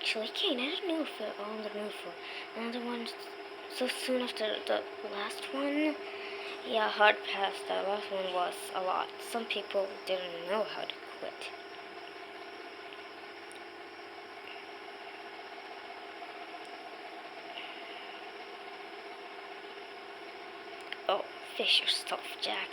actually, Kane, I don't know if they're all on the new floor. Another one so soon after the last one. Yeah, hard pass. That last one was a lot. Some people didn't know how to quit. Oh, fish your stuff, Jax.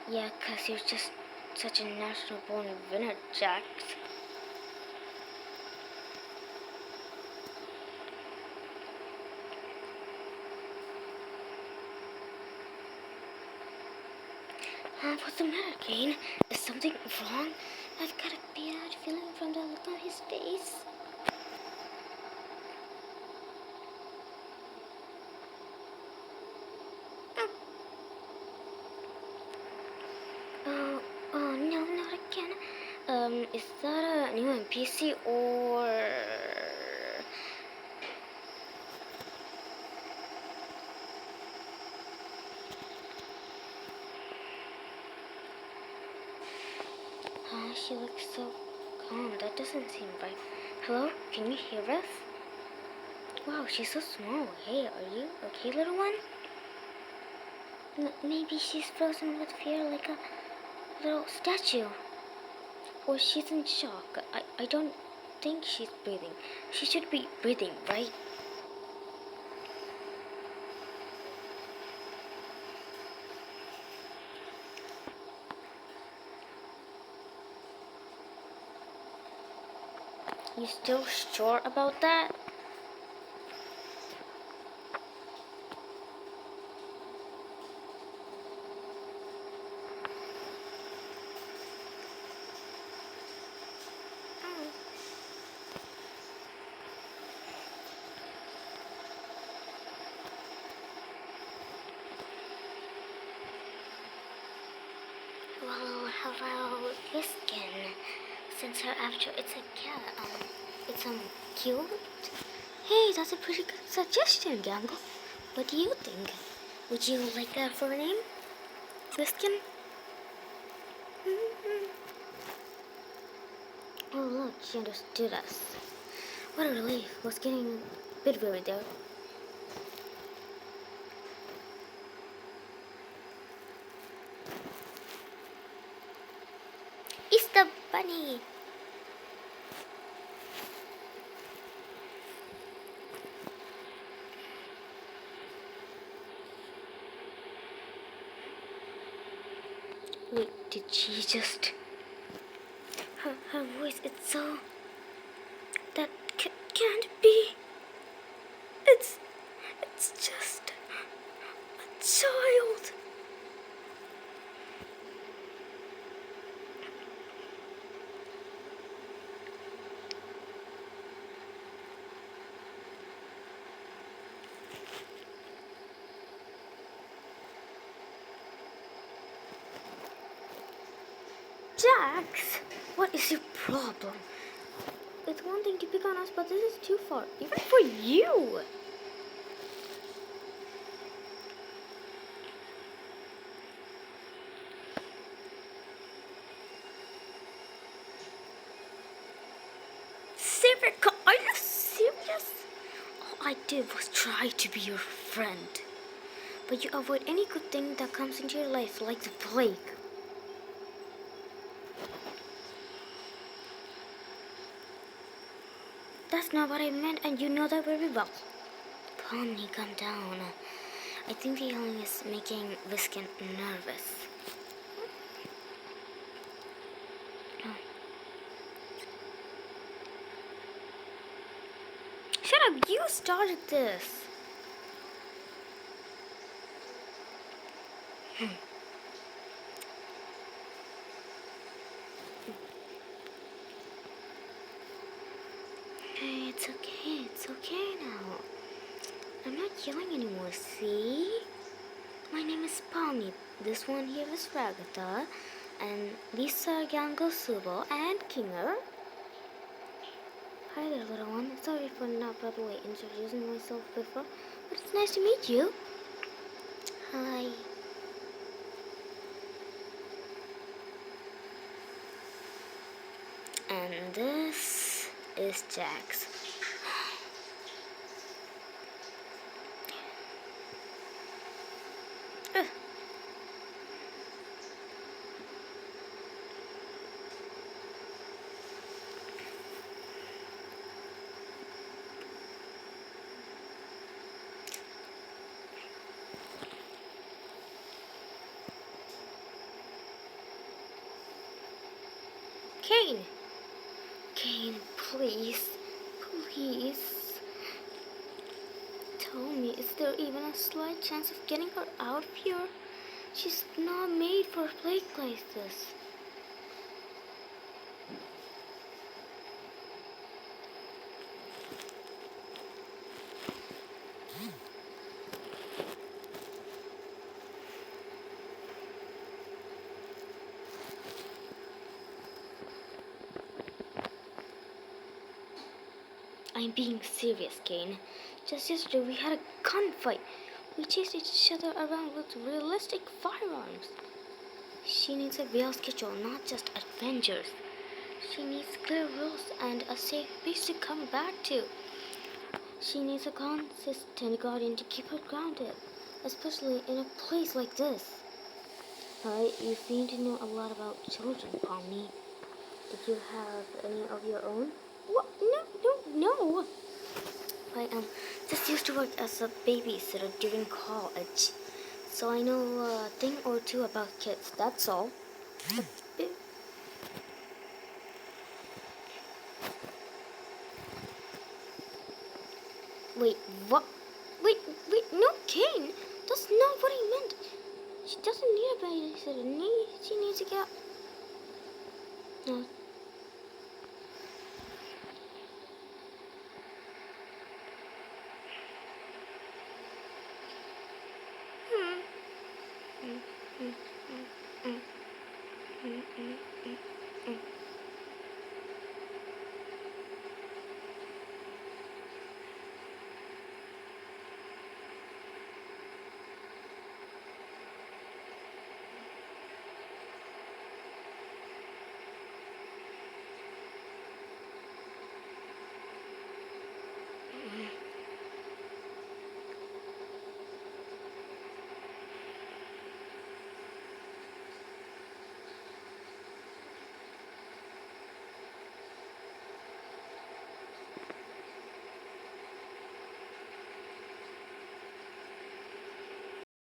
Yeah, 'cause you're just such a natural-born winner, Jax. What's the matter, Kane? Is something wrong? I've got a bad feeling from the look on his face. Oh, no, not again. Is that a new NPC or... She looks so calm. That doesn't seem right. Hello? Can you hear us? Wow, she's so small. Hey, are you okay, little one? Maybe she's frozen with fear like a little statue. Or she's in shock. I don't think she's breathing. She should be breathing, right? You still sure about that? Well, how about this skin? Since her after it's a cat, it's cute. Hey, that's a pretty good suggestion, Gangle. What do you think? Would you like that for a name? Whiskin? Oh look, she understood us. What a relief. Was getting a bit worried there. It's the bunny. Wait, did she just... Her voice, it's so... That can't be... It's just... a child. Jax, what is your problem? It's one thing to pick on us, but this is too far, even for you. Serica, are you serious? All I did was try to be your friend. But you avoid any good thing that comes into your life like the plague. That's not what I meant, and you know that very well. Pony, calm down. I think the yelling is making Whiskin nervous. Shut up, you started this. Hey, it's okay now. I'm not yelling anymore, see? My name is Palmy. This one here is Ragatha. And these are Gango Subo and Kinger. Hi Hi there, little one. Sorry for not, by the way, introducing myself before, but it's nice to meet you. Hi. And this is Jax. Kane! Kane, please. Please. Tell me, is there even a slight chance of getting her out of here? She's not made for a place like this. I'm being serious, Kane. Just yesterday we had a gunfight. We chased each other around with realistic firearms. She needs a real schedule, not just adventures. She needs clear rules and a safe base to come back to. She needs a consistent guardian to keep her grounded, especially in a place like this. Alright, you seem to know a lot about children, Pomni. Did you have any of your own? What? No. I just used to work as a babysitter during college, so I know a thing or two about kids. That's all. Wait, what? Wait, no, Kane. That's not what I meant. She doesn't need a babysitter. She needs to get